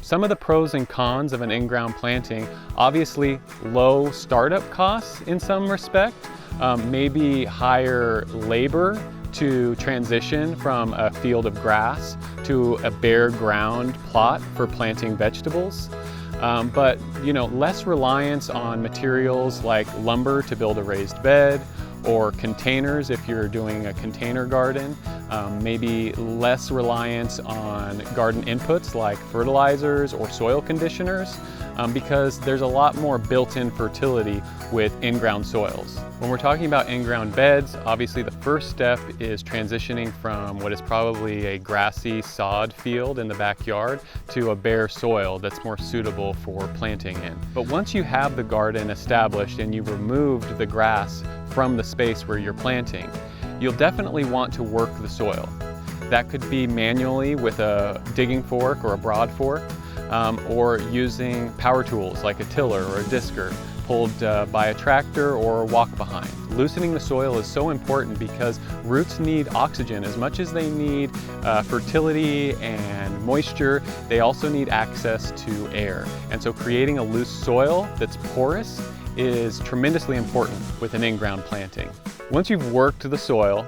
Some of the pros and cons of an in-ground planting: obviously low startup costs in some respect, maybe higher labor to transition from a field of grass to a bare ground plot for planting vegetables. But less reliance on materials like lumber to build a raised bed, or containers if you're doing a container garden. Maybe less reliance on garden inputs like fertilizers or soil conditioners, because there's a lot more built-in fertility with in-ground soils. When we're talking about in-ground beds, obviously the first step is transitioning from what is probably a grassy sod field in the backyard to a bare soil that's more suitable for planting in. But once you have the garden established and you've removed the grass from the space where you're planting, you'll definitely want to work the soil. That could be manually with a digging fork or a broad fork, or using power tools like a tiller or a disker pulled by a tractor or a walk-behind. Loosening the soil is so important because roots need oxygen as much as they need fertility and moisture. They also need access to air. And so creating a loose soil that's porous is tremendously important with an in-ground planting. Once you've worked the soil,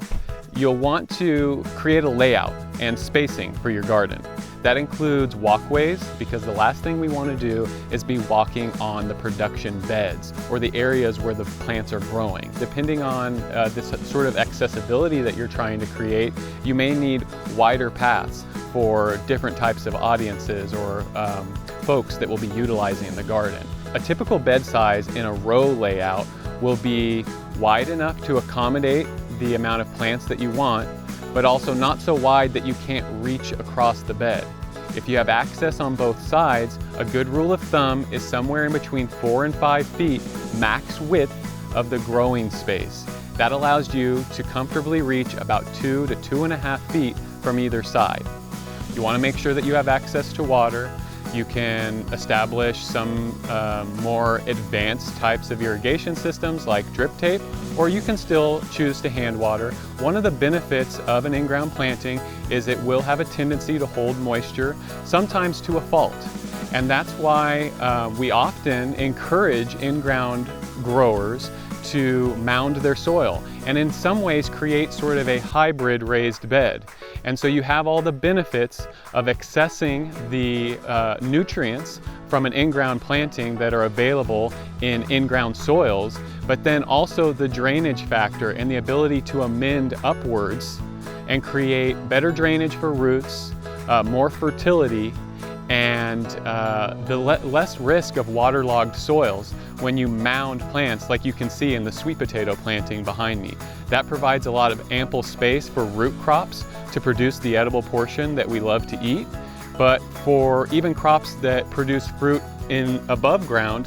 you'll want to create a layout and spacing for your garden. That includes walkways, because the last thing we want to do is be walking on the production beds or the areas where the plants are growing. Depending on this sort of accessibility that you're trying to create, you may need wider paths for different types of audiences or folks that will be utilizing the garden. A typical bed size in a row layout will be wide enough to accommodate the amount of plants that you want, but also not so wide that you can't reach across the bed. If you have access on both sides, a good rule of thumb is somewhere in between 4 and 5 feet max width of the growing space. That allows you to comfortably reach about 2 to 2.5 feet from either side. You want to make sure that you have access to water. You can establish some more advanced types of irrigation systems like drip tape, or you can still choose to hand water. One of the benefits of an in-ground planting is it will have a tendency to hold moisture, sometimes to a fault. And that's why we often encourage in-ground growers to mound their soil, and in some ways create sort of a hybrid raised bed. And so you have all the benefits of accessing the nutrients from an in-ground planting that are available in in-ground soils, but then also the drainage factor and the ability to amend upwards and create better drainage for roots, more fertility, and less risk of waterlogged soils when you mound plants like you can see in the sweet potato planting behind me. That provides a lot of ample space for root crops to produce the edible portion that we love to eat. But for even crops that produce fruit in above ground,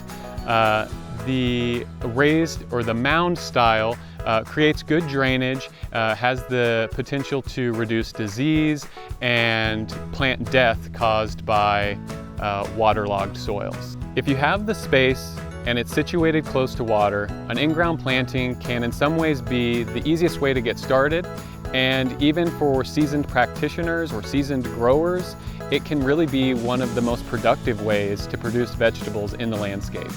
the raised or the mound style creates good drainage, has the potential to reduce disease and plant death caused by waterlogged soils. If you have the space and it's situated close to water, an in-ground planting can in some ways be the easiest way to get started. And even for seasoned practitioners or seasoned growers, it can really be one of the most productive ways to produce vegetables in the landscape.